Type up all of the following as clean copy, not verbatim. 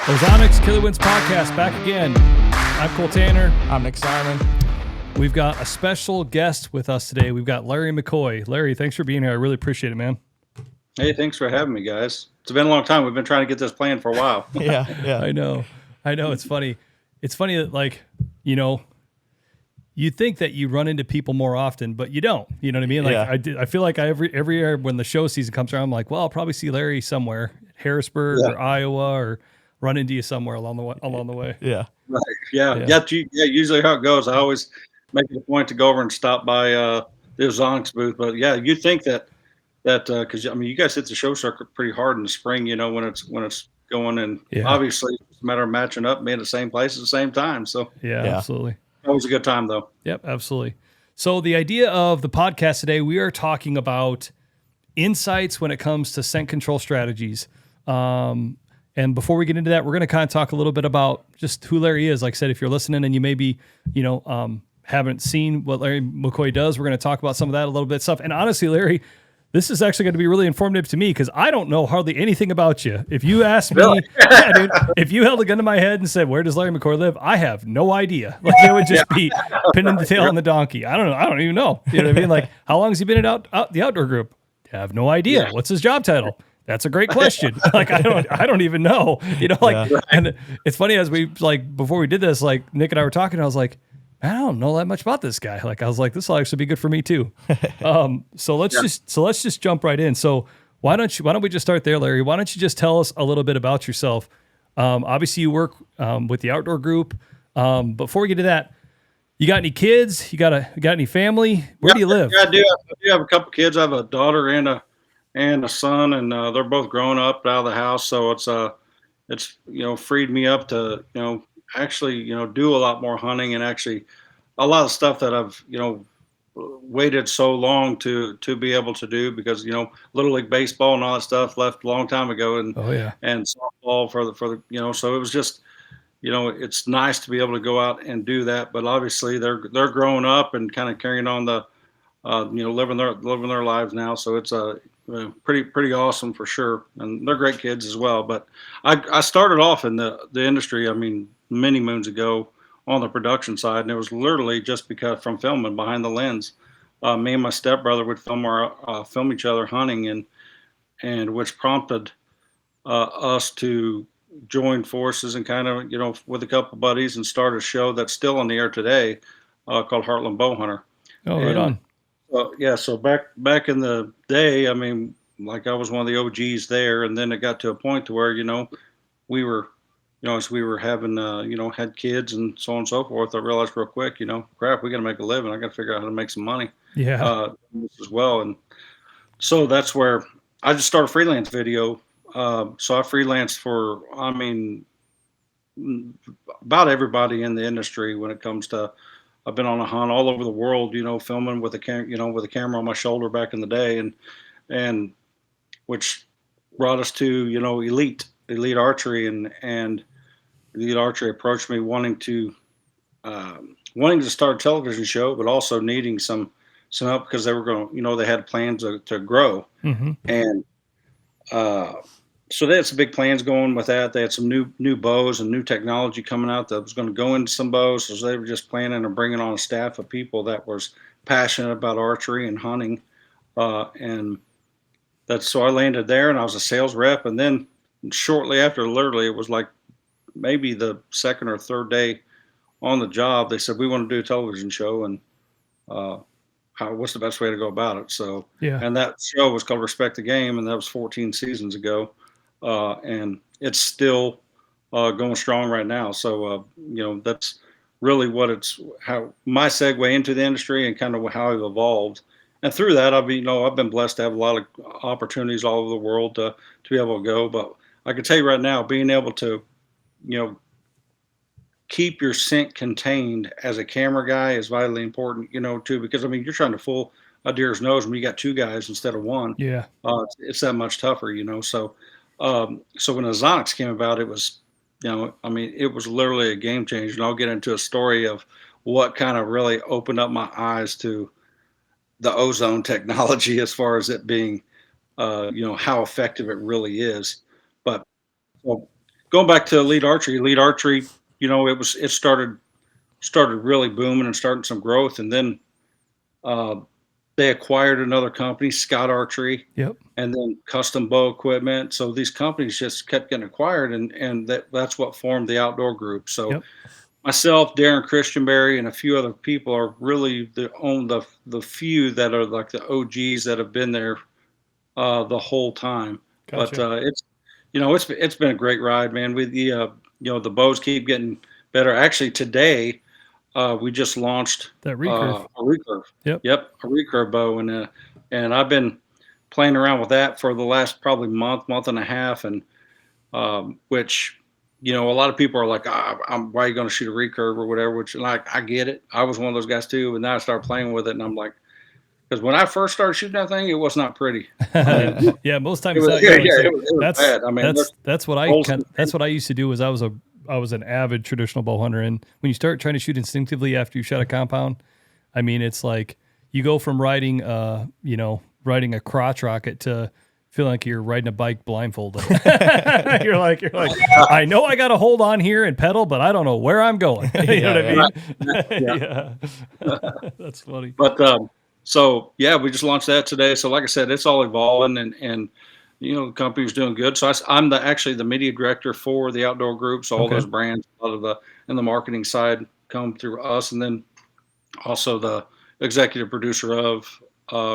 Ozonics, Killerwinds podcast, back again. I'm Cole Tanner. I'm Nick Simon. We've got a special guest with us today. We've got Larry Mccoy. Larry, thanks for being here. I really appreciate it, man. Hey, thanks for having me, guys. It's been a long time. We've been trying to get this planned for a while. Yeah. I know. It's funny. It's funny that, like, you know, you think that you run into people more often, but you don't. You know what I mean? Like, I feel like every year when the show season comes around, I'm like, well, I'll probably see Larry somewhere, Harrisburg or Iowa, or run into you somewhere along the way. Yeah. Right. Yeah. Usually how it goes. I always make it a point to go over and stop by the Ozonics booth. But yeah, you think that because I mean, you guys hit the show circuit pretty hard in the spring. You know, when it's going, and obviously it's a matter of matching up, being at the same place at the same time. So yeah. Absolutely. Always a good time, though. Yep, absolutely. So the idea of the podcast today, we are talking about insights when it comes to scent control strategies. And before we get into that, we're going to kind of talk a little bit about just who Larry is. Like I said, if you're listening and you maybe, haven't seen what Larry Mccoy does, we're going to talk about some of that a little bit stuff. And honestly, Larry, this is actually going to be really informative to me because I don't know hardly anything about you. If you asked me, dude, if you held a gun to my head and said, where does Larry Mccoy live? I have no idea. Like, it would just be pinning the tail on the donkey. I don't know. I don't even know. You know what I mean? Like, how long has he been at the outdoor group? I have no idea. Yeah. What's his job title? That's a great question. Like, I don't even know, and it's funny as we before we did this, like Nick and I were talking, I was like, I don't know that much about this guy. Like, I was like, this will actually be good for me too. So let's just jump right in. So why don't we just start there, Larry? Why don't you just tell us a little bit about yourself? Obviously you work, with the outdoor group. Before we get to that, you got any kids? You got any family? Where do you live? Yeah, I do have a couple kids. I have a daughter and a son, and they're both grown up out of the house. So it's freed me up to actually do a lot more hunting, and actually a lot of stuff that I've waited so long to be able to do, because Little League baseball and all that stuff left a long time ago, and and softball for the so it was just it's nice to be able to go out and do that. But obviously they're growing up and kind of carrying on the living their lives now. So it's pretty awesome for sure, and they're great kids as well. But I started off in the industry, I mean, many moons ago on the production side, and it was literally just because from filming behind the lens. Me and my stepbrother would film each other hunting, and which prompted us to join forces and kind of with a couple buddies and start a show that's still on the air today, called Heartland Bowhunter. Oh, right on. So back in the day, I mean, like, I was one of the OGs there, and then it got to a point to where we were, as we were having had kids and so on and so forth, I realized real quick, crap, we got to make a living. I got to figure out how to make some money. As well, and so that's where I just started freelance video. So I freelanced for, I mean, about everybody in the industry when it comes to. I've been on a hunt all over the world, filming with a camera on my shoulder back in the day, and which brought us to elite archery, and elite archery approached me wanting to start a television show, but also needing some help because they were going, they had plans to grow, and so they had some big plans going with that. They had some new bows and new technology coming out that was going to go into some bows. So they were just planning on bringing on a staff of people that was passionate about archery and hunting. And so I landed there, and I was a sales rep. And then shortly after, literally, it was like maybe the second or third day on the job, they said, we want to do a television show, and what's the best way to go about it? So, and that show was called Respect the Game, and that was 14 seasons ago. And it's still going strong right now. So, that's really how my segue into the industry and kind of how I've evolved. And through that, I've been blessed to have a lot of opportunities all over the world to be able to go. But I can tell you right now, being able to, keep your scent contained as a camera guy is vitally important, too, because I mean, you're trying to fool a deer's nose when you got two guys instead of one. Yeah. It's that much tougher, so. So when Ozonics came about, it was, it was literally a game changer. And I'll get into a story of what kind of really opened up my eyes to the ozone technology as far as it being, how effective it really is. But going back to elite archery, it started really booming and starting some growth, and then uh, they acquired another company, Scott Archery, Yep. and then Custom Bow Equipment. So these companies just kept getting acquired, and that's what formed the outdoor group. So Yep. myself, Darren Christianberry, and a few other people are really the few that are like the OGs that have been there the whole time. But Gotcha. it's been a great ride, man. With the bows keep getting better. Actually, today we just launched That recurve. a recurve. Yep. Yep, a recurve bow, and I've been playing around with that for the last probably month and a half, and which a lot of people are like, why are you going to shoot a recurve or whatever? Which, like, I get it. I was one of those guys too, and now I start playing with it, and I'm like, because when I first started shooting that thing, it was not pretty. I mean, Yeah, most it times was, out, yeah, like I yeah, said, it was that's bad. I mean, that's what that's what I used to do. Was I was an avid traditional bow hunter, and when you start trying to shoot instinctively after you shot a compound, I mean, it's like you go from riding a crotch rocket to feeling like you're riding a bike blindfolded. you're like, I know I got to hold on here and pedal, but I don't know where I'm going. You know what I mean? yeah. Yeah, that's funny. But so yeah, we just launched that today. So like I said, it's all evolving, and the company's doing good. So I'm actually the media director for the outdoor group. So all Okay. those brands, a lot of the marketing side come through us, and then also the executive producer of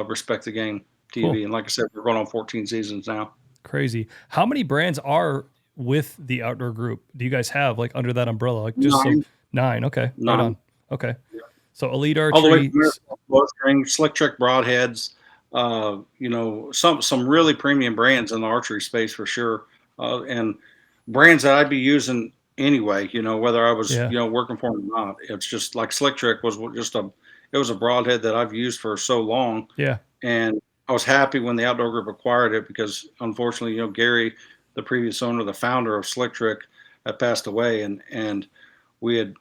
Respect the Game Cool. TV. And like I said, we're going on 14 seasons now. Crazy. How many brands are with the outdoor group? Do you guys have like under that umbrella? Like just so 9. nine. Okay. Right 9. on. Okay. So Elite All the way Archery. from there, bowstring, slick trick broadheads, some really premium brands in the archery space for sure, and brands that I'd be using anyway. Whether I was Yeah. working for them or not. It's just like slick trick was just it was a broadhead that I've used for so long, Yeah. and I was happy when the outdoor group acquired it because unfortunately, Gary, the previous owner, the founder of Slick Trick, had passed away, and we had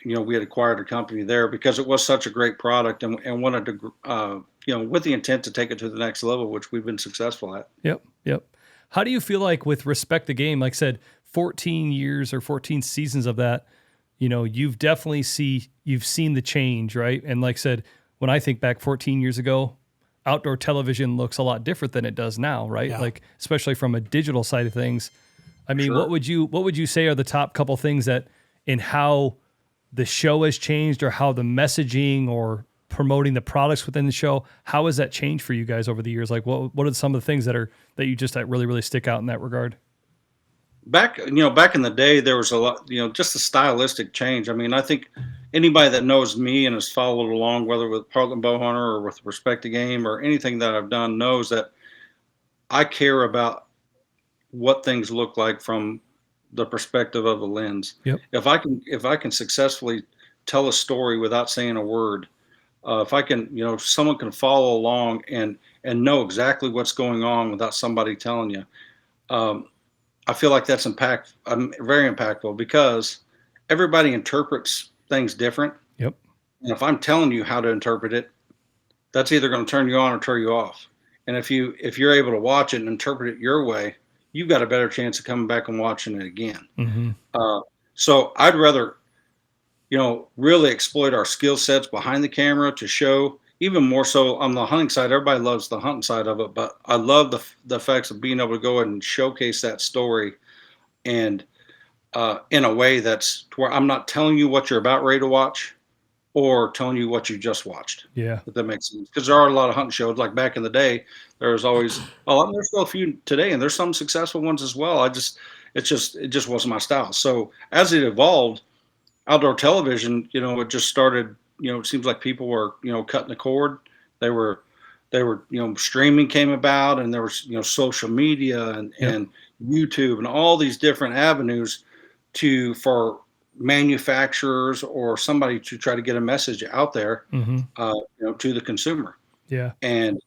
we had acquired a company there because it was such a great product, and wanted to with the intent to take it to the next level, which we've been successful at. Yep. Yep. How do you feel like with Respect the Game? Like I said, 14 years or 14 seasons of that, you've definitely you've seen the change, right? And like I said, when I think back 14 years ago, outdoor television looks a lot different than it does now, right? Yeah. Like especially from a digital side of things. I mean, Sure. what would you say are the top couple things that in how the show has changed or how the messaging or promoting the products within the show, how has that changed for you guys over the years? Like what are some of the things that you just that really stick out in that regard? Back in the day, there was a lot, just a stylistic change. I mean, I think anybody that knows me and has followed along, whether with Parkland Bowhunter or with Respect the Game or anything that I've done, knows that I care about what things look like from the perspective of the lens. Yep. If I can successfully tell a story without saying a word, if I can, someone can follow along and know exactly what's going on without somebody telling you. I feel like that's very impactful because everybody interprets things different. Yep. And if I'm telling you how to interpret it, that's either going to turn you on or turn you off. And if you're able to watch it and interpret it your way, you've got a better chance of coming back and watching it again. Mm-hmm. So I'd rather, really exploit our skill sets behind the camera to show. Even more so on the hunting side, everybody loves the hunting side of it, but I love the effects of being able to go ahead and showcase that story, and in a way that's to where I'm not telling you what you're about ready to watch, or telling you what you just watched. Yeah. If that makes sense, because there are a lot of hunting shows. Like back in the day, there was always there's still a few today, and there's some successful ones as well. It just wasn't my style. So as it evolved, outdoor television, it just started. It seems like people were, cutting the cord. They were, streaming came about, and there was, social media and YouTube and all these different avenues for manufacturers or somebody to try to get a message out there, Mm-hmm. to the consumer. Yeah. And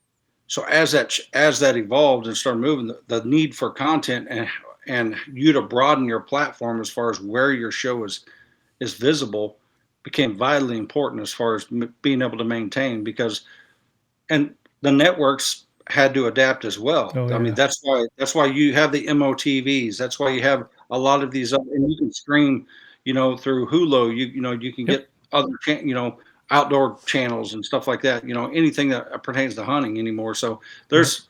so as that evolved and started moving, the need for content and you to broaden your platform as far as where your show is visible became vitally important as far as being able to maintain, and the networks had to adapt as well. Oh, I mean, yeah. that's why you have the MOTVs. That's why you have a lot of these, and you can stream, through Hulu. You can Yep. get other, outdoor channels and stuff like that. Anything that pertains to hunting anymore. So Right.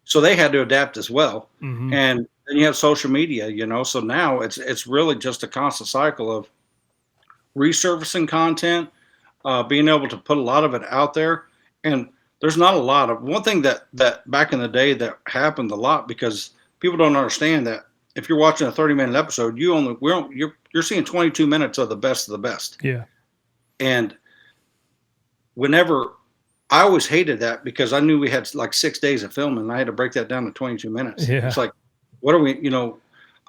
so they had to adapt as well. Mm-hmm. And then you have social media. So now it's really just a constant cycle of resurfacing content, being able to put a lot of it out there. And there's not a lot of one thing that back in the day that happened a lot, because people don't understand that if you're watching a 30-minute episode, you're seeing 22 minutes of the best. Yeah. And whenever I always hated that, because I knew we had like 6 days of filming, and I had to break that down to 22 minutes. Yeah. It's like, what are we,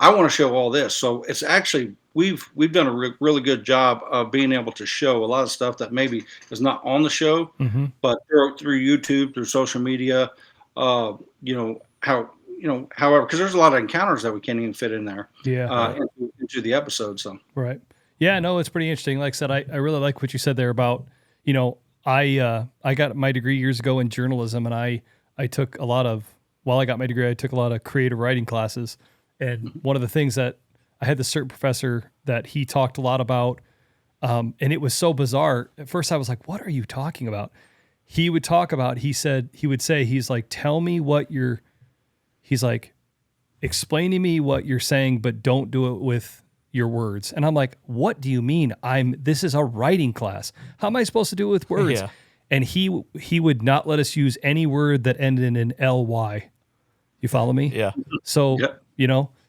I want to show all this. So it's actually, we've done a really good job of being able to show a lot of stuff that maybe is not on the show, Mm-hmm. but through YouTube, through social media, however, because there's a lot of encounters that we can't even fit in there, Yeah. into the episode. So Right. Yeah, no, it's pretty interesting. Like I said, I really like what you said there about, I got my degree years ago in journalism, and I took a lot of, while I got my degree, I took a lot of creative writing classes. And one of the things that I had this certain professor that he talked a lot about, and it was so bizarre. At first I was like, what are you talking about? He would talk about, he's like, tell me what he's like, explain to me what you're saying, but don't do it with your words. And I'm like, what do you mean? This is a writing class. How am I supposed to do it with words? Yeah. And he would not let us use any word that ended in an ly. You follow me? Yeah. So, Yep.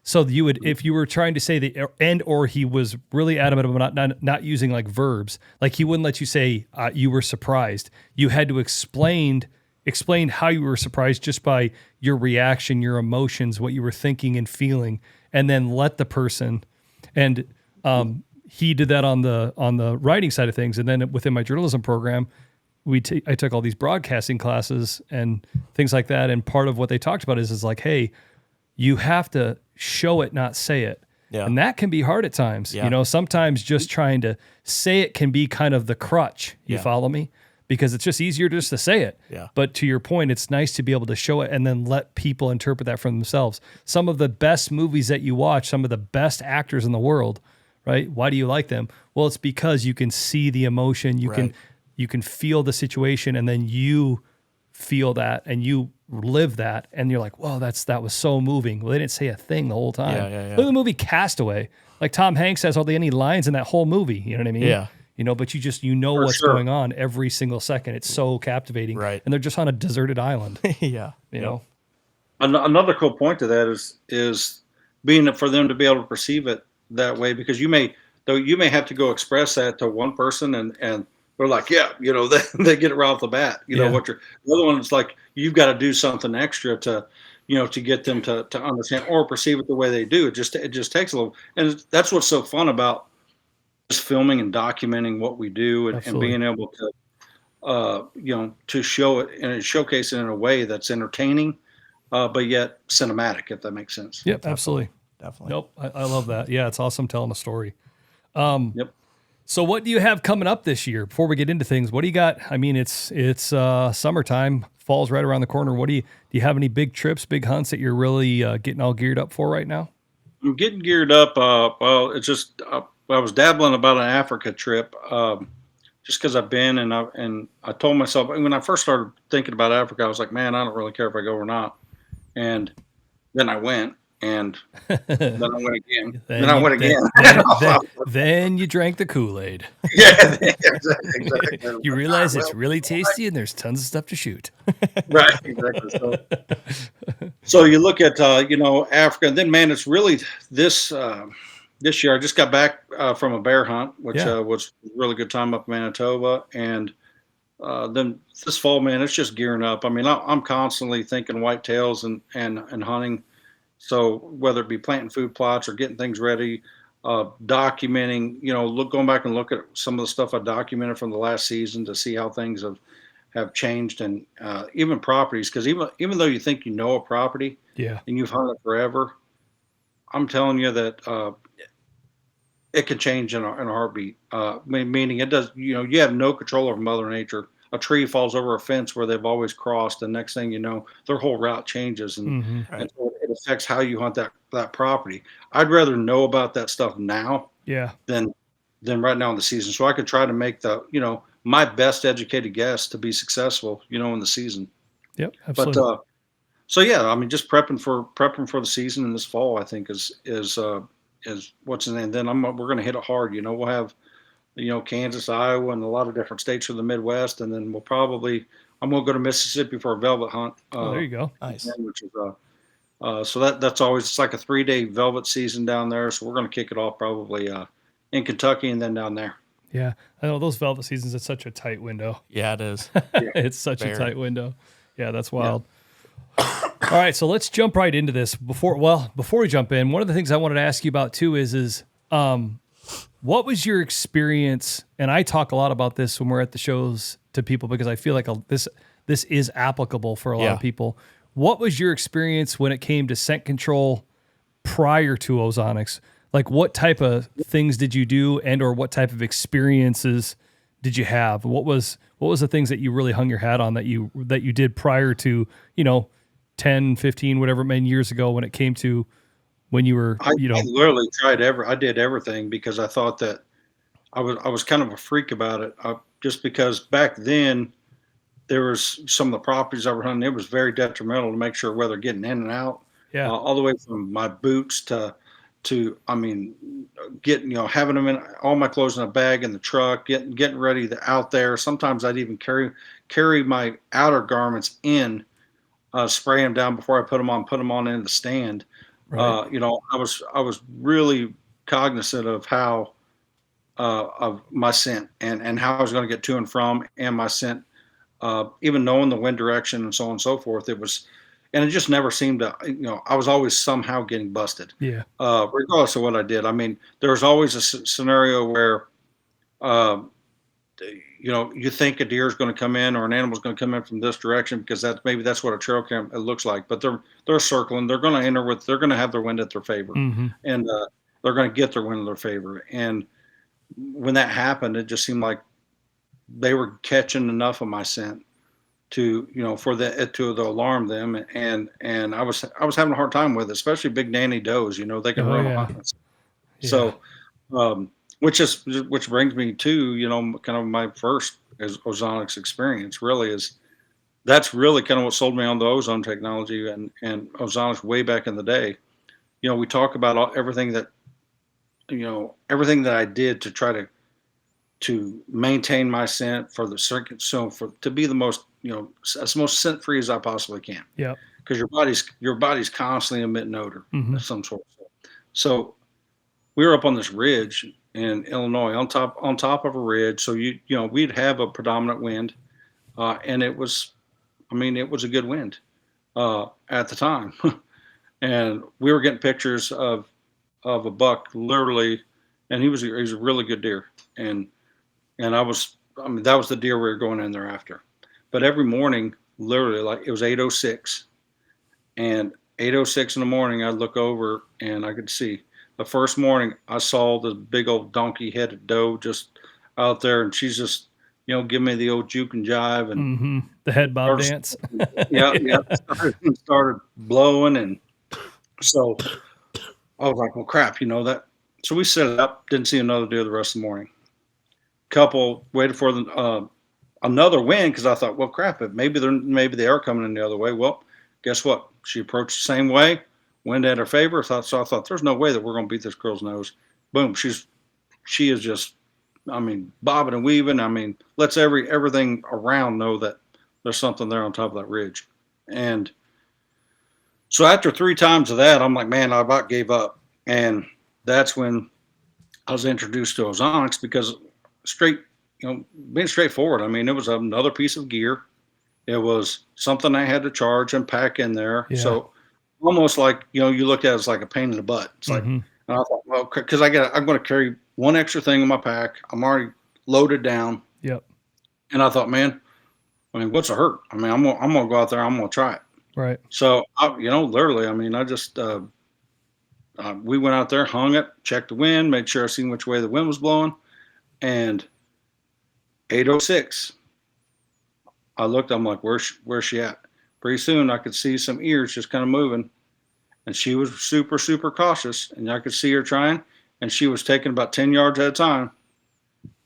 So you would, if you were trying to say the end, or he was really adamant about not using like verbs, like he wouldn't let you say you were surprised. You had to explain how you were surprised just by your reaction, your emotions, what you were thinking and feeling, and then let the person. And he did that on the writing side of things, and then within my journalism program, I took all these broadcasting classes and things like that. And part of what they talked about is like, hey, you have to show it, not say it. Yeah. And that can be hard at times. Yeah. Sometimes just trying to say it can be kind of the crutch. You Yeah. follow me? Because it's just easier just to say it. Yeah. But to your point, it's nice to be able to show it and then let people interpret that for themselves. Some of the best movies that you watch, some of the best actors in the world, right? Why do you like them? Well, it's because you can see the emotion, Right. you can feel the situation, and then you feel that and you live that, and you're like, whoa, that was so moving. Well, they didn't say a thing the whole time. Yeah. Look at the movie Castaway. Like Tom Hanks has hardly any lines in that whole movie. You know what I mean? Yeah. But you just, for what's sure. going on every single second. It's so captivating. Right. And they're just on a deserted island, Yeah. you know? Another cool point to that is being for them to be able to perceive it that way, because you may have to go express that to one person, and they're like, yeah, they get it right off the bat. Yeah. The other one is like, you've got to do something extra to get them to understand or perceive it the way they do. It just takes a little, and that's what's so fun about just filming and documenting what we do, and being able to to show it and showcase it in a way that's entertaining, but yet cinematic, if that makes sense. Yep, absolutely. Definitely. Nope, I love that. Yeah, it's awesome telling a story. Yep. So what do you have coming up this year? Before we get into things, what do you got? I mean, it's summertime, fall's right around the corner. What do you have any big trips, big hunts that you're really getting all geared up for right now? I'm getting geared up. Well, it's just I was dabbling about an Africa trip, just because I've been, and I told myself when I first started thinking about Africa, I was like, man, I don't really care if I go or not. And then I went, and then I went again. Then I went again. Then you drank the Kool-Aid. Yeah, exactly. You realize it's really tasty and there's tons of stuff to shoot. Right, exactly. So you look at Africa, and then man, it's really this year. I just got back from a bear hunt, which was a really good time up in Manitoba, and then this fall, man, it's just gearing up. I mean, I'm constantly thinking whitetails and hunting. So whether it be planting food plots or getting things ready, documenting, going back and look at some of the stuff I documented from the last season to see how things have changed, and even properties, because even though you think you know a property, and you've hunted it forever, I'm telling you that it can change in a heartbeat. Meaning it does. You have no control over Mother Nature. A tree falls over a fence where they've always crossed, and next thing you know, their whole route changes, and, Mm-hmm. and so it affects how you hunt that property. I'd rather know about that stuff now Yeah. than right now in the season, so I could try to make my best educated guess to be successful, in the season. Yep. But Absolutely. so yeah, I mean, just prepping for the season in this fall, I think is what's in. And then we're going to hit it hard. We'll have Kansas, Iowa, and a lot of different states from the Midwest, and then I'm going to go to Mississippi for a velvet hunt. Oh, there you go. Nice. Which is so that's always, it's like a 3-day velvet season down there. So we're going to kick it off probably in Kentucky and then down there. Yeah. I know those velvet seasons, it's such a tight window. Yeah, it is. It's such a Very. tight window. Yeah, that's wild. All right, so let's jump right into this. Before we jump in, one of the things I wanted to ask you about too is what was your experience? And I talk a lot about this when we're at the shows to people because I feel like this is applicable for a lot of people. What was your experience when it came to scent control prior to Ozonics? Like, what type of things did you do, and or what type of experiences did you have? What was the things that you really hung your hat on that you did prior to 10, 15, whatever many years ago when it came to when you were I literally I did everything because I thought that I was kind of a freak about it. Just because back then there was some of the properties I were hunting, it was very detrimental to make sure where they're getting in and out. Yeah. All the way from my boots to getting, having them in all my clothes in a bag in the truck, getting ready out there. Sometimes I'd even carry my outer garments in, spray them down before I put them on in the stand. Right. I was really cognizant of how of my scent and how I was going to get to and from, and my scent, even knowing the wind direction and so on and so forth. And it just never seemed to, I was always somehow getting busted. Yeah. Regardless of what I did. I mean, there was always a scenario where, you think a deer is going to come in or an animal is going to come in from this direction because that's what a trail cam looks like. But they're circling. They're going to they're going to have their wind at their favor, Mm-hmm. and they're going to get their wind in their favor. And when that happened, it just seemed like they were catching enough of my scent to to alarm them, and I was having a hard time with it, especially big nanny does. They can run a hunt. Yeah. So which brings me to kind of my first Ozonics experience. Really that's really kind of what sold me on the ozone technology and Ozonics way back in the day. We talk about everything that I did to try to maintain my scent for the circuit, so to be the most as most scent free as I possibly can. Yeah. Because your body's constantly emitting odor of some sort. So we were up on this ridge in Illinois, on top of a ridge. So we'd have a predominant wind, and it was a good wind at the time, and we were getting pictures of a buck literally, and he was a really good deer, and that was the deer we were going in there after. But every morning, literally, like it was 8:06, and 8:06 in the morning, I'd look over and I could see. The first morning, I saw the big old donkey-headed doe just out there, and she's just, giving me the old juke and jive and the head bob dance. Yeah. Started blowing, and so I was like, "Well, crap, that." So we set it up. Didn't see another deer the rest of the morning. Couple waited for another wind because I thought, well, crap, maybe they are coming in the other way. Well, guess what? She approached the same way, wind at her favor. So I thought, there's no way that we're going to beat this girl's nose. Boom, she is just, bobbing and weaving. Lets everything around know that there's something there on top of that ridge. And so after 3 times of that, I'm like, man, I about gave up. And that's when I was introduced to Ozonics because being straightforward. It was another piece of gear. It was something I had to charge and pack in there. Yeah. So almost like, you look at it as like a pain in the butt. It's like, and I thought, well, because I'm going to carry one extra thing in my pack. I'm already loaded down. Yep. And I thought, man, what's the hurt? I'm going to go out there. I'm going to try it. Right. So, literally, I just, we went out there, hung it, checked the wind, made sure I seen which way the wind was blowing. And 8:06, I looked, I'm like, where's she at? Pretty soon I could see some ears just kind of moving. and she was super, super cautious, and I could see her trying, and she was taking about 10 yards at a time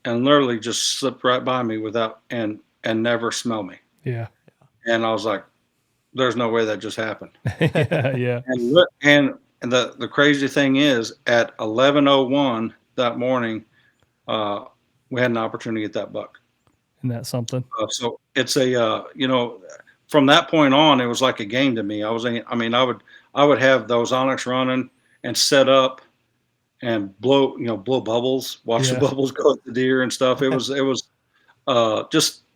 and literally just slipped right by me without, and never smelled me. Yeah. And I was like, there's no way that just happened. Yeah. And the crazy thing is at 11:01 that morning, we had an opportunity to get that buck. Isn't that something? So it's a, from that point on, it was like a game to me. I would have those Ozonics running and set up and blow bubbles, watch the bubbles go at the deer and stuff. It was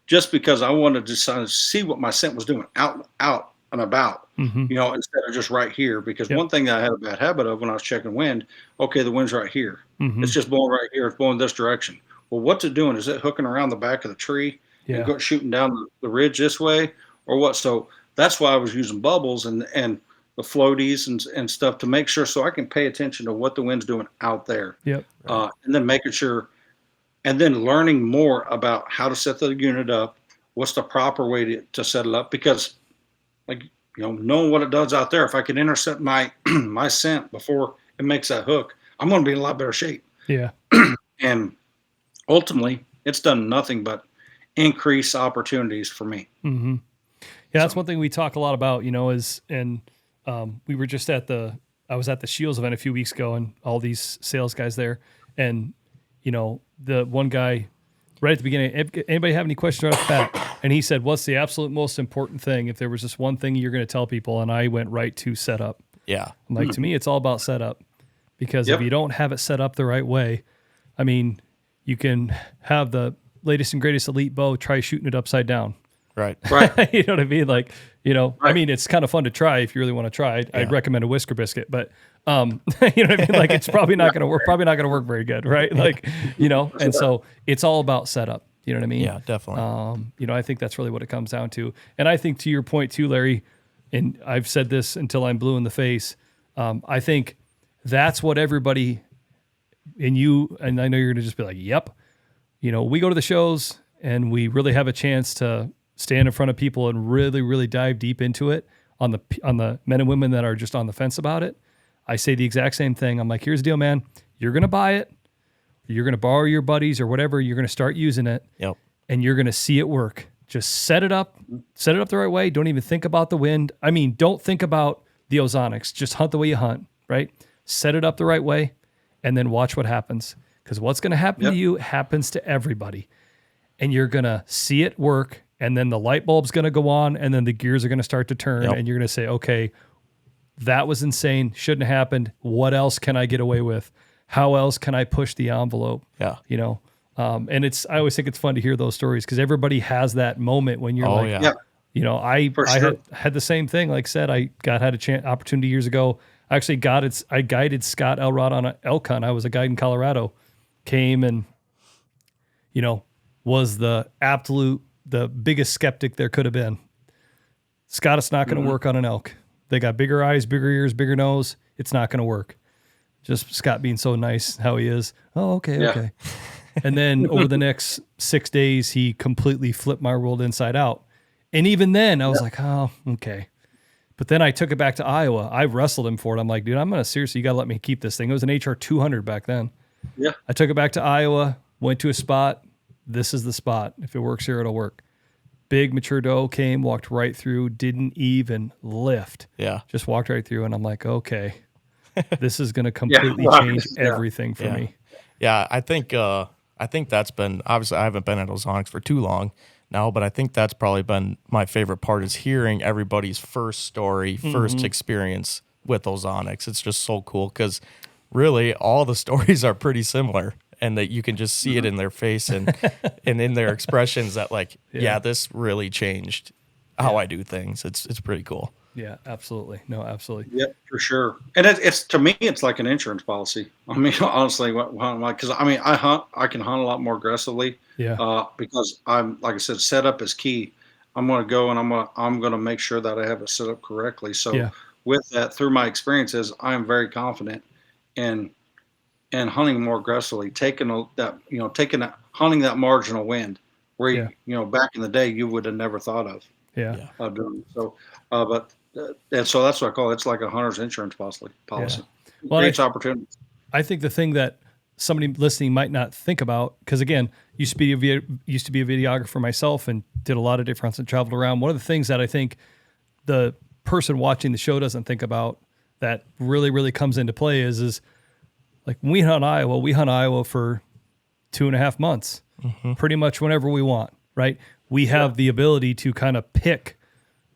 just because I wanted to see what my scent was doing out and about, instead of just right here. Because one thing that I had a bad habit of when I was checking wind, okay, the wind's right here. It's just blowing right here. It's blowing this direction. Well, what's it doing? Is it hooking around the back of the tree and shooting down the ridge this way, or what? So that's why I was using bubbles and the floaties and stuff to make sure, so I can pay attention to what the wind's doing out there. Yep. And then making sure, and then learning more about how to set the unit up, what's the proper way to set it up, because knowing what it does out there, if I can intercept my my scent before it makes that hook, I'm going to be in a lot better shape. Yeah. And ultimately, it's done nothing but increase opportunities for me. Mm-hmm. Yeah, that's one thing we talk a lot about, we were just I was at the Shields event a few weeks ago, and all these sales guys there, and the one guy right at the beginning, anybody have any questions right off the bat? And he said, what's the absolute most important thing if there was just one thing you're going to tell people? And I went right to setup. Yeah. I'm like, to me, it's all about setup, because if you don't have it set up the right way, I mean, you can have the latest and greatest elite bow, try shooting it upside down. Right. You know what I mean? Like, I mean, it's kind of fun to try if you really want to try it. I'd recommend a whisker biscuit, but, you know what I mean? Like, it's probably not going to work, very good. Right. Like, and so it's all about setup. You know what I mean? Yeah, definitely. I think that's really what it comes down to. And I think to your point too, Larry, and I've said this until I'm blue in the face. I think that's what everybody, and I know you're going to just be like, yep. We go to the shows and we really have a chance to stand in front of people and really, really dive deep into it on the men and women that are just on the fence about it. I say the exact same thing. I'm like, here's the deal, man. You're going to buy it. You're going to borrow your buddies or whatever. You're going to start using it. Yep. And you're going to see it work. Just set it up the right way. Don't even think about the wind. I mean, don't think about the Ozonics. Just hunt the way you hunt, right? Set it up the right way and then watch what happens. Because what's going to happen to you happens to everybody. And you're going to see it work, and then the light bulb's going to go on, and then the gears are going to start to turn, and you're going to say, okay, that was insane. Shouldn't have happened. What else can I get away with? How else can I push the envelope? Yeah. And I always think it's fun to hear those stories, because everybody has that moment when you're I had the same thing. Like I said, I had a opportunity years ago. I actually I guided Scott Elrod on an elk hunt. I was a guide in Colorado. Came and, was the biggest skeptic there could have been. Scott, it's not going to work on an elk. They got bigger eyes, bigger ears, bigger nose. It's not going to work. Just Scott being so nice how he is. Oh, okay. And then over the next 6 days, he completely flipped my world inside out. And even then I was like, oh, okay. But then I took it back to Iowa. I wrestled him for it. I'm like, dude, you got to let me keep this thing. It was an HR 200 back then. Yeah. I took it back to Iowa, went to a spot. This is the spot. If it works here, it'll work. Big mature doe came, walked right through, didn't even lift. Yeah. Just walked right through. And I'm like, okay, this is going to completely change everything for me. Yeah. I think that's been, obviously I haven't been at Ozonics for too long now, but I think that's probably been my favorite part, is hearing everybody's first story, first experience with Ozonics. It's just so cool, because really all the stories are pretty similar, and that you can just see it in their face and in their expressions that this really changed how I do things. It's pretty cool. Yeah, absolutely. No, absolutely. Yep, for sure. And it's to me, it's like an insurance policy. I mean, honestly, because I can hunt a lot more aggressively. Yeah. Because like I said, setup is key. I'm going to go and I'm going to make sure that I have it set up correctly. So with that, through my experiences, I am very confident in hunting more aggressively, hunting that marginal wind where back in the day you would have never thought of. Yeah. Doing. So, but And so that's what I call it. It's like a hunter's insurance policy. Yeah. It Well, creates opportunities. I think the thing that somebody listening might not think about, because again, used to be a videographer myself and did a lot of different hunts and traveled around. One of the things that I think the person watching the show doesn't think about that really, really comes into play is like when we hunt Iowa for 2.5 months, pretty much whenever we want, right? We have the ability to kind of pick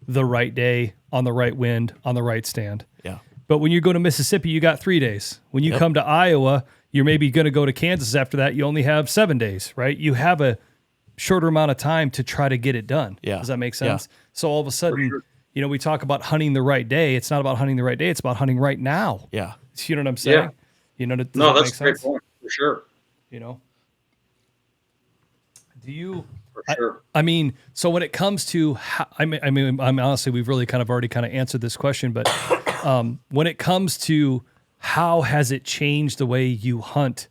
the right day on the right wind on the right stand. Yeah. But when you go to Mississippi, you got 3 days. When you come to Iowa, you're maybe going to go to Kansas after that. You only have 7 days, right? You have a shorter amount of time to try to get it done. Yeah. Does that make sense? Yeah. So all of a sudden, we talk about hunting the right day. It's not about hunting the right day. It's about hunting right now. Yeah. You know what I'm saying? Yeah. Does No, that that's make a great sense? point, for sure. Do you? For sure. I mean, so when it comes to, I'm honestly, we've really kind of already kind of answered this question, but when it comes to how has it changed the way you hunt,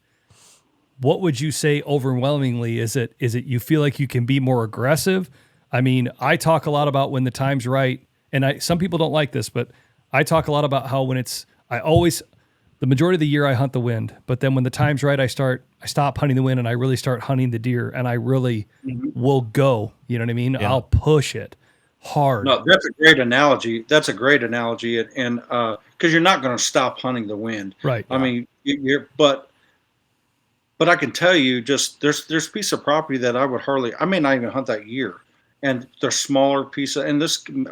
what would you say overwhelmingly? Is it you feel like you can be more aggressive? I mean, I talk a lot about when the time's right, and some people don't like this, but I talk a lot about how the majority of the year I hunt the wind, but then when the time's right, I stop hunting the wind and I really start hunting the deer, and I really will go. You know what I mean? Yeah. I'll push it hard. No, that's a great analogy. And because you're not going to stop hunting the wind, Right? I mean, but I can tell you, just there's a piece of property that I may not even hunt that year, and they're smaller pieces. And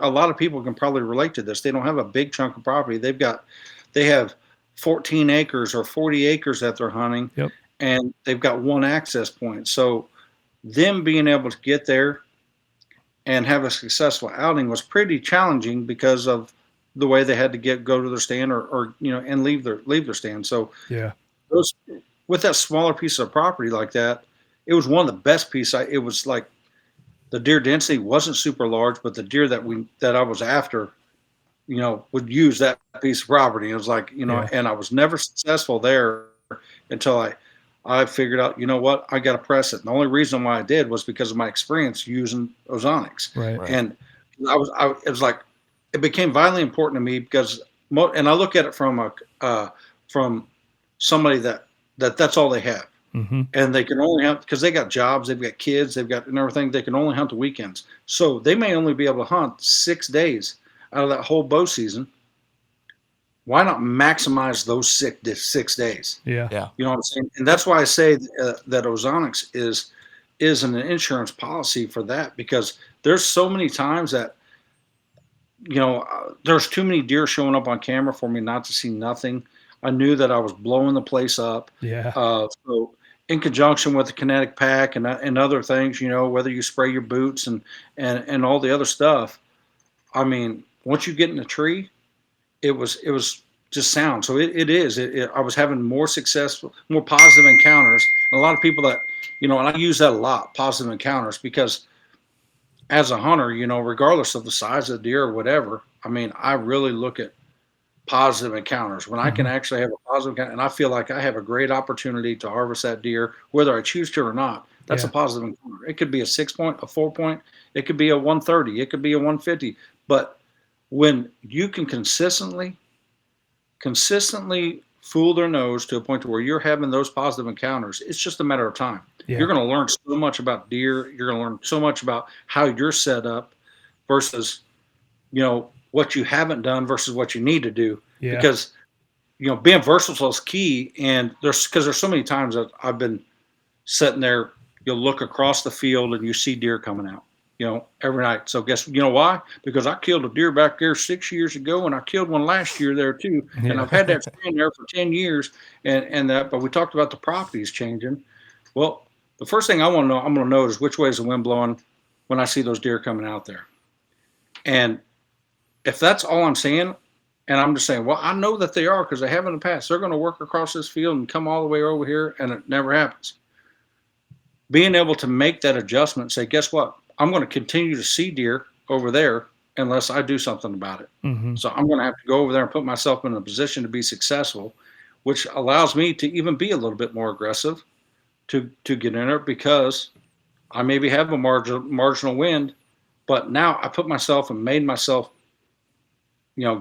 a lot of people can probably relate to this. They don't have a big chunk of property. They have 14 acres or 40 acres that they're hunting, and they've got one access point. So them being able to get there and have a successful outing was pretty challenging because of the way they had to go to their stand or and leave their stand. So with that smaller piece of property like that, it was one of the best pieces. It was like the deer density wasn't super large, but the deer that I was after, would use that piece of property. It was like, and I was never successful there until I figured out, what, I got to press it. And the only reason why I did was because of my experience using Ozonics. Right. And it was like, it became vitally important to me because, and I look at it from somebody that's all they have. Mm-hmm. And they can only hunt because they got jobs, they've got kids, and everything. They can only hunt the weekends. So they may only be able to hunt 6 days out of that whole bow season. Why not maximize those 6 days? Yeah. You know what I'm saying? And that's why I say that Ozonics is an insurance policy for that, because there's so many times that, there's too many deer showing up on camera for me not to see nothing. I knew that I was blowing the place up. Yeah. So in conjunction with the kinetic pack and other things, whether you spray your boots and all the other stuff, I mean, once you get in the tree, it was just sound. So I was having more successful, more positive encounters. And a lot of people that, and I use that a lot, positive encounters, because as a hunter, regardless of the size of the deer or whatever, I mean, I really look at positive encounters when I can actually have a positive encounter, and I feel like I have a great opportunity to harvest that deer, whether I choose to or not. That's a positive encounter. It could be a 6 point, a 4 point, it could be a 130, it could be a 150. But when you can consistently fool their nose to a point to where you're having those positive encounters, it's just a matter of time. Yeah. You're going to learn so much about deer. You're going to learn so much about how you're set up versus, what you haven't done versus what you need to do. Yeah. Because, being versatile is key. And there's so many times that I've been sitting there, you'll look across the field and you see deer coming out, every night. So guess, why? Because I killed a deer back there 6 years ago, and I killed one last year there too. Yeah. And I've had that stand there for 10 years. But we talked about the properties changing. Well, the first thing I'm going to know is which way is the wind blowing when I see those deer coming out there. And if that's all I'm saying, and I'm just saying, well, I know that they are because they have in the past. They're going to work across this field and come all the way over here, and it never happens. Being able to make that adjustment and say, guess what? I'm going to continue to see deer over there unless I do something about it. Mm-hmm. So I'm going to have to go over there and put myself in a position to be successful, which allows me to even be a little bit more aggressive to get in there, because I maybe have a marginal wind, but now I put myself and made myself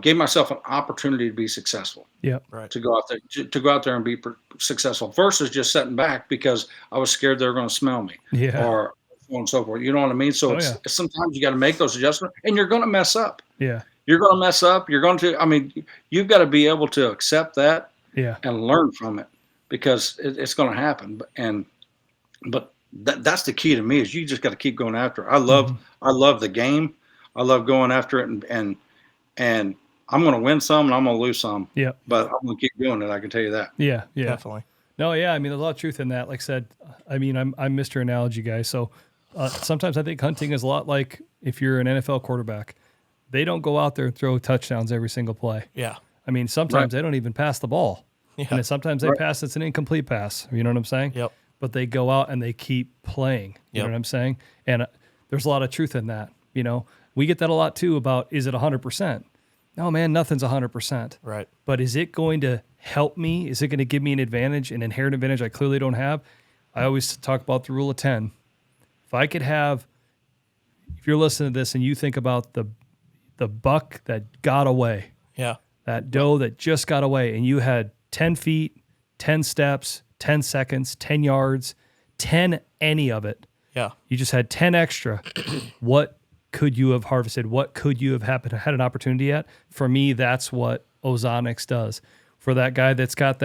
gave myself an opportunity to be successful. Yeah. Right. To go out there, to go out there and be successful versus just sitting back because I was scared they were going to smell me, Yeah. or so on and so forth. You know what I mean? So sometimes you got to make those adjustments, and you're going to mess up. Yeah. You're going to mess up. You're going to. I mean, you've got to be able to accept that. Yeah. And learn from it, because it's going to happen. But that's the key to me, is you just got to keep going after it. I love the game. I love going after it, and I'm going to win some and I'm going to lose some. Yeah. But I'm going to keep doing it. I can tell you that. Yeah. Yeah. Definitely. No, yeah. I mean, there's a lot of truth in that. Like I said, I mean, I'm Mr. Analogy guy. So sometimes I think hunting is a lot like if you're an NFL quarterback. They don't go out there and throw touchdowns every single play. Yeah. I mean, sometimes they don't even pass the ball. Yeah. And then sometimes they pass, it's an incomplete pass. You know what I'm saying? Yep. But they go out and they keep playing. You know what I'm saying? And there's a lot of truth in that. You know, we get that a lot too about, is it 100%? No, man, nothing's 100%. Right. But is it going to help me? Is it going to give me an advantage, an inherent advantage I clearly don't have? I always talk about the rule of 10. If I could have, if you're listening to this and you think about the buck that got away, that doe that just got away, and you had 10 feet, 10 steps, 10 seconds, 10 yards, 10 any of it. Yeah. You just had 10 extra. What could you have harvested? What could you have had an opportunity at? For me, that's what Ozonics does. For that guy that's got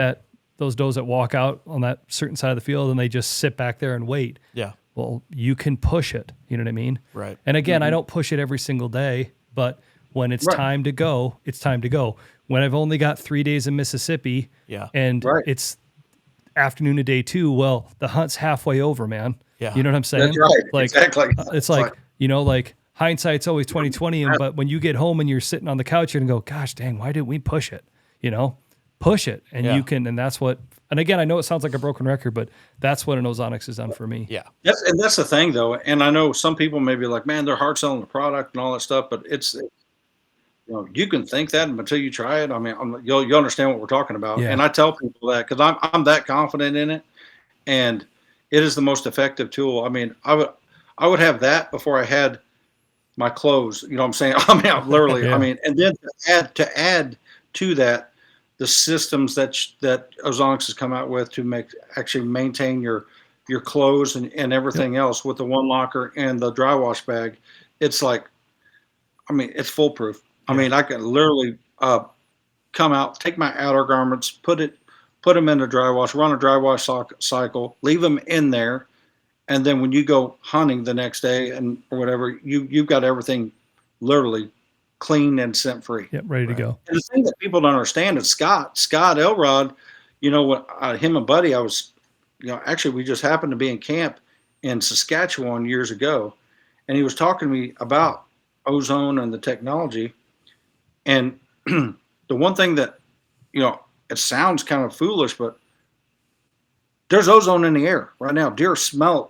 those does that walk out on that certain side of the field and they just sit back there and wait. Yeah. Well, you can push it. You know what I mean? Right. And again, I don't push it every single day, but when it's time to go, it's time to go. When I've only got 3 days in Mississippi and it's afternoon of day 2, well, the hunt's halfway over, man. Yeah. You know what I'm saying? That's right. Like, exactly. It's like, you know, like hindsight's always 20/20, but when you get home and you're sitting on the couch, you're gonna go, gosh dang, why didn't we push it? You know, push it. And you can, and that's what, and again, I know it sounds like a broken record, but that's what an Ozonics has done for me. Yeah. That's the thing though. And I know some people may be like, man, they're hard selling the product and all that stuff, but it's, you can think that until you try it. I mean, you'll understand what we're talking about. Yeah. And I tell people that because I'm that confident in it, and it is the most effective tool. I mean, I would have that before I had my clothes. You know what I'm saying? I mean, literally. I mean, and then to add to that, the systems that Ozonics has come out with to actually maintain your clothes and everything else with the one locker and the dry wash bag. It's like, I mean, it's foolproof. I mean, I can literally come out, take my outer garments, put them in the dry wash, run a dry wash cycle, leave them in there, and then when you go hunting the next day or whatever, you've got everything literally clean and scent free. Yep, ready to go. And the thing that people don't understand is Scott Elrod. You know what? Him and Buddy, actually we just happened to be in camp in Saskatchewan years ago, and he was talking to me about ozone and the technology. And the one thing that, it sounds kind of foolish, but there's ozone in the air right now. Deer smell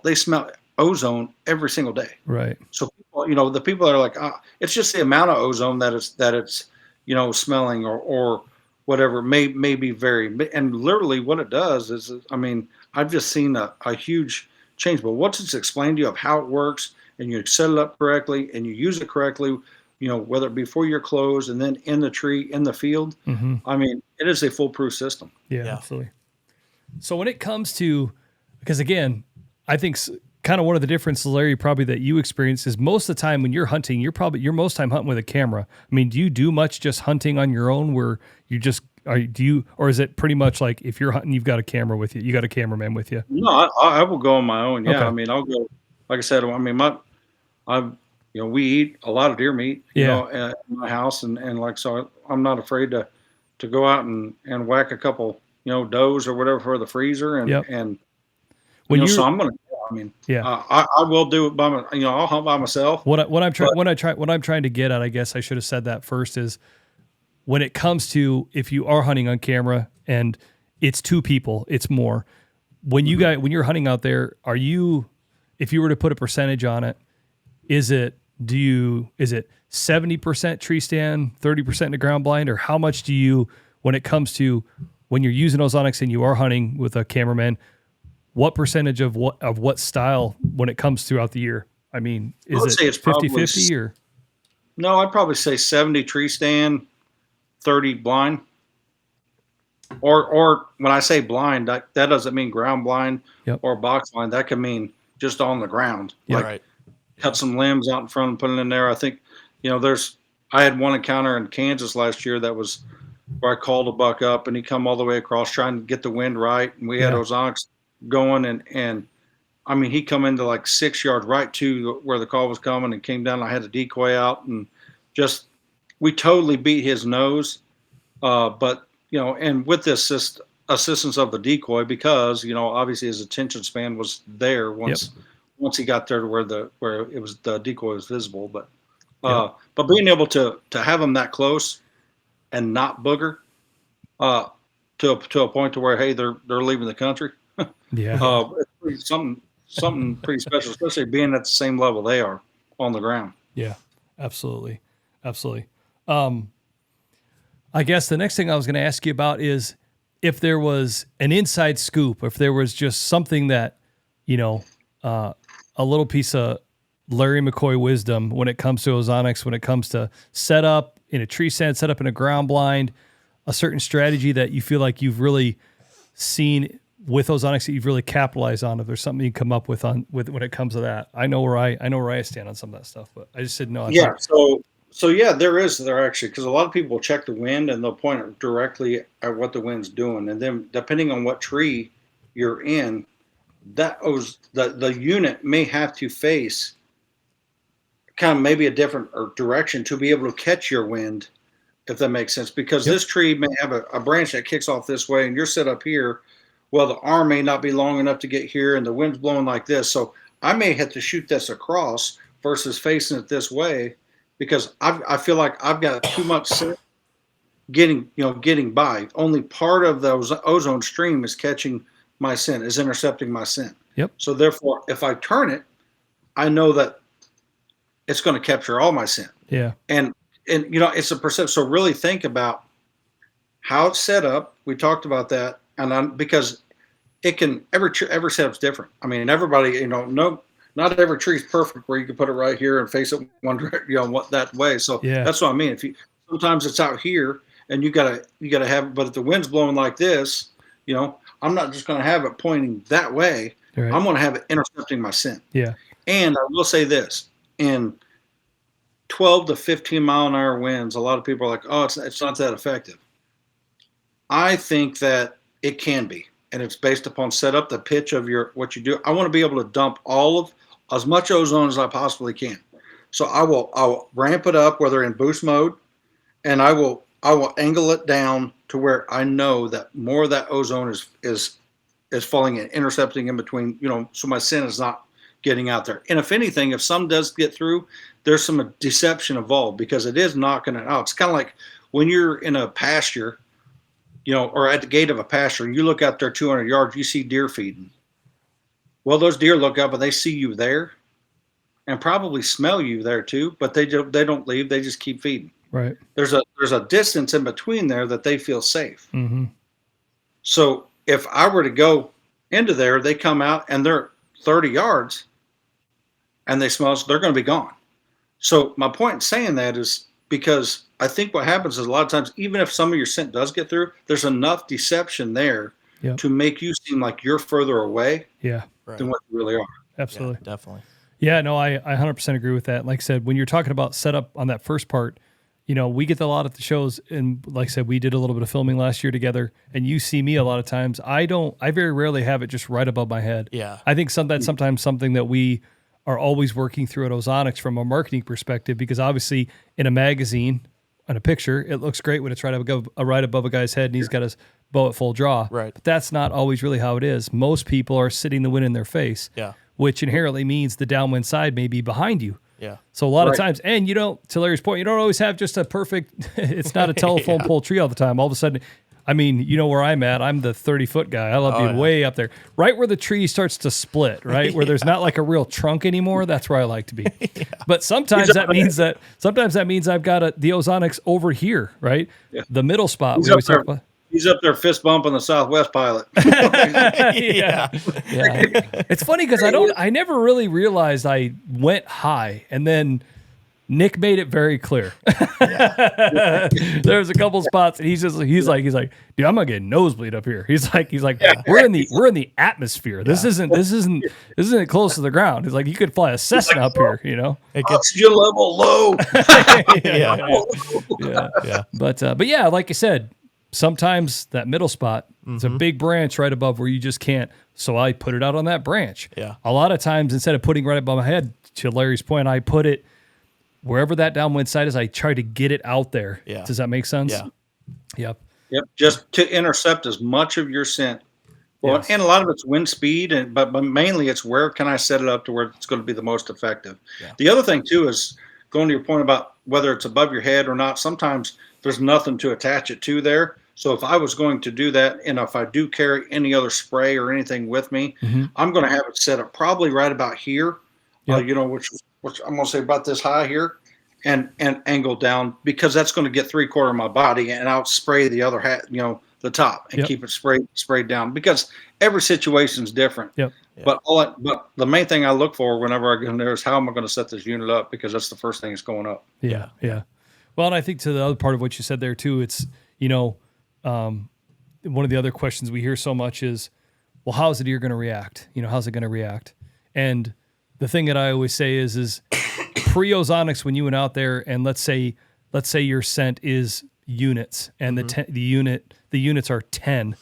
ozone every single day. Right. So people, the people that are like, it's just the amount of ozone that it's smelling or whatever may be varied. And literally what it does is, I mean, I've just seen a huge change. But once it's explained to you of how it works and you set it up correctly and you use it correctly, whether it be for your clothes and then in the tree, in the field, I mean, it is a foolproof system. Yeah, absolutely. So when it comes to, because again, I think kind of one of the differences, Larry, probably that you experience is most of the time when you're hunting, you're most time hunting with a camera. I mean, do you do much just hunting on your own where you just, or is it pretty much like if you're hunting, you've got a camera with you, you got a cameraman with you? No, I will go on my own. Yeah. Okay. I mean, I'll go, like I said, I mean, we eat a lot of deer meat, in my house. And like, so I'm not afraid to go out and whack a couple, does or whatever for the freezer. And so I'm going to, I will do it I'll hunt by myself. What I'm trying to get at, I guess I should have said that first, is when it comes to, if you are hunting on camera and it's 2 people, it's more. When you're hunting out there, if you were to put a percentage on it, is it 70% tree stand, 30% in the ground blind, or how much do you, when it comes to when you're using Ozonics and you are hunting with a cameraman, what percentage of what style when it comes throughout the year? I mean, is it 50-50 or? No, I'd probably say 70 tree stand, 30 blind. Or when I say blind, that doesn't mean ground blind or box blind. That can mean just on the ground. Yeah. Like cut some limbs out in front and put it in there. I think, I had one encounter in Kansas last year that was where I called a buck up and he come all the way across trying to get the wind right. And we had Ozonics going and I mean, he come into like 6 yards right to where the call was coming and came down. I had a decoy out and we totally beat his nose. But, and with the assistance of the decoy, because, obviously his attention span was there once he got there to where it was, the decoy was visible. But being able to have him that close and not booger, to a point to where, hey, they're leaving the country. It's something pretty special, especially being at the same level they are on the ground. Yeah, absolutely. I guess the next thing I was going to ask you about is if there was an inside scoop, if there was just something that, a little piece of Larry McCoy wisdom when it comes to Ozonics, when it comes to setup in a tree stand, set up in a ground blind, a certain strategy that you feel like you've really seen with Ozonics that you've really capitalized on. If there's something you come up with when it comes to that, I know where I stand on some of that stuff, but I just didn't know. So there actually, because a lot of people will check the wind and they'll point it directly at what the wind's doing, and then depending on what tree you're in, the unit may have to face kind of maybe a different direction to be able to catch your wind, if that makes sense. Because this tree may have a branch that kicks off this way, and you're set up here. Well, the arm may not be long enough to get here, and the wind's blowing like this. So I may have to shoot this across versus facing it this way, because I feel like I've got too much scent getting by. Only part of the ozone stream is catching my scent, is intercepting my scent. Yep. So therefore, if I turn it, I know that it's going to capture all my scent. Yeah. And it's a perception. So really think about how it's set up. We talked about that, and because it can every setup's different. I mean, everybody, not every tree is perfect where you can put it right here and face it one direction, that way. So that's what I mean. Sometimes it's out here and you gotta have it, but if the wind's blowing like this, I'm not just going to have it pointing that way. Right. I'm going to have it intercepting my scent. Yeah. And I will say this, in 12 to 15 mile an hour winds, a lot of people are like, oh, it's not that effective. I think that it can be. And it's based upon setup, the pitch of what you do. I want to be able to dump as much ozone as I possibly can. So I'll ramp it up, whether in boost mode, and I will angle it down to where I know that more of that ozone is falling and intercepting in between, so my scent is not getting out there. And if anything, if some does get through, there's some deception involved, because it is knocking it out. It's kind of like when you're in a pasture, or at the gate of a pasture, and you look out there 200 yards, you see deer feeding. Well, those deer look up and they see you there and probably smell you there too, but they don't leave. They just keep feeding. Right. There's a distance in between there that they feel safe. Mm-hmm. So if I were to go into there, they come out and they're 30 yards and they smell, so they're going to be gone. So my point in saying that is because I think what happens is a lot of times, even if some of your scent does get through, there's enough deception there to make you seem like you're further away than what you really are. Absolutely. Yeah, definitely. Yeah, no, I 100% agree with that. Like I said, when you're talking about setup on that first part, we get a lot at the shows, and like I said, we did a little bit of filming last year together, and you see me a lot of times. I very rarely have it just right above my head. Yeah. I think that's sometimes something that we are always working through at Ozonics from a marketing perspective, because obviously in a magazine, on a picture, it looks great when it's right above a guy's head and he's got his bow at full draw. Right. But that's not always really how it is. Most people are sitting the wind in their face, which inherently means the downwind side may be behind you. Yeah. So a lot of times, and to Larry's point, you don't always have just a perfect, it's not a telephone pole tree all the time. All of a sudden, I mean, where I'm at, I'm the 30-foot guy. I love being way up there, right where the tree starts to split, right? Where there's not like a real trunk anymore. That's where I like to be. But sometimes that means I've got the Ozonics over here, right? Yeah. The middle spot. He's up there fist bumping the Southwest pilot. Yeah. It's funny because I never really realized I went high, and then Nick made it very clear. There's a couple spots, and he's like, dude, I'm gonna get a nosebleed up here. He's like, we're in the atmosphere. This isn't close to the ground. He's like, you could fly a Cessna up here, you know. Oxygen level low. Yeah. But yeah, like I said, sometimes that middle spot, it's a big branch right above where you just can't. So I put it out on that branch. Yeah. A lot of times, instead of putting right above my head, to Larry's point, I put it wherever that downwind side is. I try to get it out there. Yeah. Does that make sense? Yeah. Yep. Just to intercept as much of your scent. Well, Yes. and a lot of it's wind speed, but mainly it's where can I set it up to where it's going to be the most effective. Yeah. The other thing too is going to your point about whether it's above your head or not. Sometimes there's nothing to attach it to there. So if I was going to do that, and if I do carry any other spray or anything with me, I'm going to have it set up probably right about here. Yep. Which I'm going to say about this high here, and angle down, because that's going to get 3/4 of my body, and I'll spray the other hat, the top, and keep it sprayed down, because every situation is different. Yep. But but the main thing I look for whenever I go in there is how am I going to set this unit up, because that's the first thing that's going up. Yeah. Well, and I think to the other part of what you said there too, it's, one of the other questions we hear so much is, well, how's the deer going to react? How's it going to react? And the thing that I always say is pre-Ozonics, when you went out there, and let's say your scent is units, and the units are 10.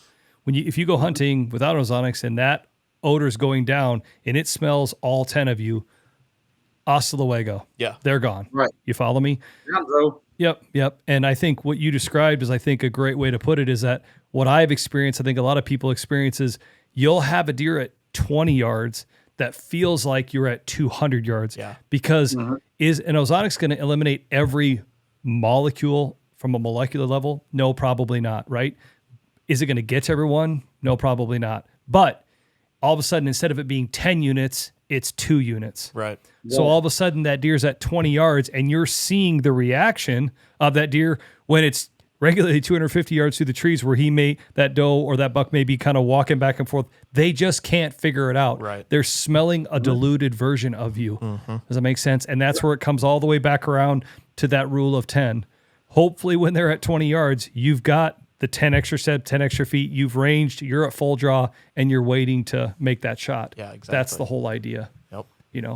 If you go hunting without Ozonics and that odor's going down and it smells all 10 of you, hasta luego. Yeah. They're gone. Right. You follow me? Yeah, bro. Yep. And I think what you described is, I think, a great way to put it, is that what I've experienced, I think a lot of people experience, is you'll have a deer at 20 yards that feels like you're at 200 yards. Yeah. Because is an Ozonics going to eliminate every molecule from a molecular level? No, probably not, right? Is it going to get to everyone? No, probably not. But all of a sudden, instead of it being 10 units, it's 2 units. Right. So all of a sudden that deer's at 20 yards, and you're seeing the reaction of that deer when it's regularly 250 yards through the trees, where that doe or that buck may be kind of walking back and forth. They just can't figure it out. Right. They're smelling a diluted version of you. Does that make sense? And that's where it comes all the way back around to that rule of 10. Hopefully when they're at 20 yards, you've got the 10 extra steps, 10 extra feet, you've ranged, you're at full draw, and you're waiting to make that shot. Yeah, exactly. That's the whole idea. Yep.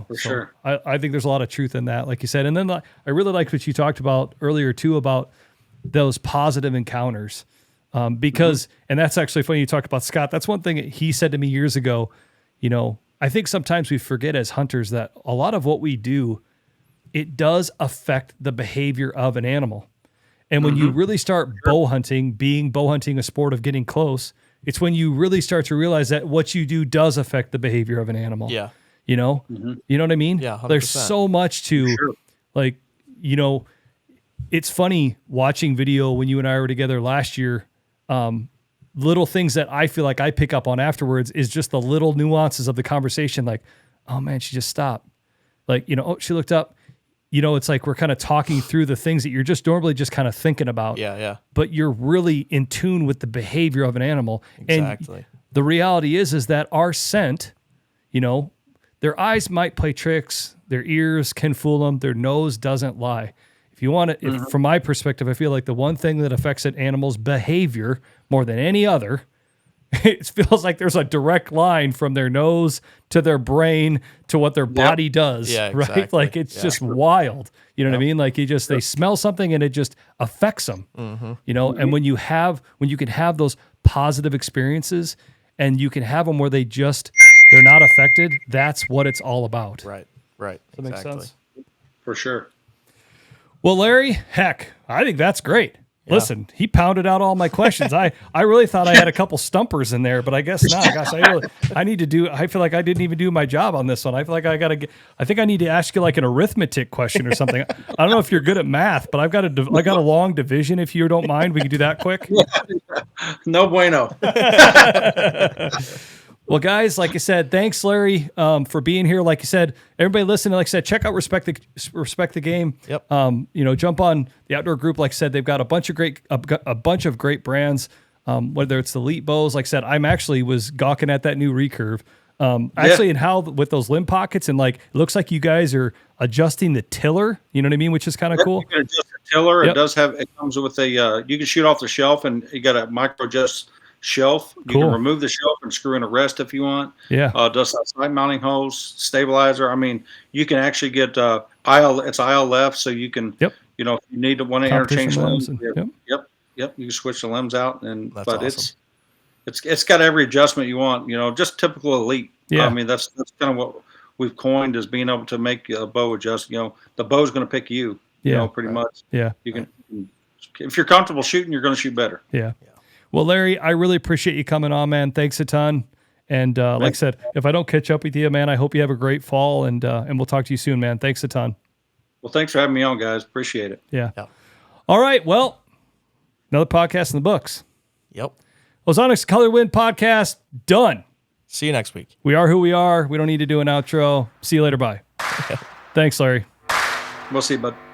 For sure. I think there's a lot of truth in that, like you said. And then I really liked what you talked about earlier too, about those positive encounters. Because, and that's actually funny, you talked about Scott. That's one thing he said to me years ago. I think sometimes we forget as hunters that a lot of what we do, it does affect the behavior of an animal. And when you really start bow hunting, being bow hunting a sport of getting close, it's when you really start to realize that what you do does affect the behavior of an animal. Yeah. You know what I mean? Yeah, 100%. There's so much to it's funny watching video when you and I were together last year. Little things that I feel like I pick up on afterwards is just the little nuances of the conversation. Like, oh man, she just stopped. Like, oh, she looked up. It's like we're kind of talking through the things that you're just normally just kind of thinking about. Yeah. But you're really in tune with the behavior of an animal. Exactly. And the reality is that our scent, their eyes might play tricks, their ears can fool them, their nose doesn't lie. If you want to, from my perspective, I feel like the one thing that affects an animal's behavior more than any other, it feels like there's a direct line from their nose to their brain to what their body does. Yeah, right? exactly. Like it's just wild. You know what I mean? Like they smell something and it just affects them. And when you can have those positive experiences and you can have them where they're not affected, that's what it's all about. Right. Does that make sense? For sure. Well, Larry, heck, I think that's great. Yeah. Listen, he pounded out all my questions. I really thought I had a couple stumpers in there, but I guess not. Gosh, I feel like I didn't even do my job on this one. I feel like I think I need to ask you like an arithmetic question or something. I don't know if you're good at math, but I got a long division. If you don't mind, we can do that quick. No bueno. Well, guys, like I said, thanks, Larry, for being here. Like I said, everybody listening, like I said, check out Respect the Game. Yep. Jump on the outdoor group. Like I said, they've got a bunch of great brands. Whether it's the Elite bows, like I said, I'm actually was gawking at that new recurve. Actually, and how with those limb pockets and like, it looks like you guys are adjusting the tiller, you know what I mean? Which is kind of cool. You can adjust the tiller. Yep. It comes with a, you can shoot off the shelf, and you got a micro adjust shelf. You Cool. can remove the shelf and screw in a rest if you want. Yeah. Does that side mounting hose, stabilizer. I mean, you can actually get it's aisle left, so you can, Yep. you know, if you need to want to Competition interchange limbs limbs. and- Yep. You can switch the limbs out, and That's but awesome. it's got every adjustment you want. You know, just typical elite. Yeah. I mean, that's kind of what we've coined as being able to make a bow adjust. You know, the bow's going to pick you. You Yeah. know, pretty much. Yeah. You can, if you're comfortable shooting, you're going to shoot better. Yeah. Well, Larry, I really appreciate you coming on, man. Thanks a ton. And like I said, if I don't catch up with you, man, I hope you have a great fall, and we'll talk to you soon, man. Thanks a ton. Well, thanks for having me on, guys. Appreciate it. Yeah. Yeah. All right. Well, another podcast in the books. Yep. Ozonics Colorwind podcast done. See you next week. We are who we are. We don't need to do an outro. See you later. Bye. Thanks, Larry. We'll see you, bud.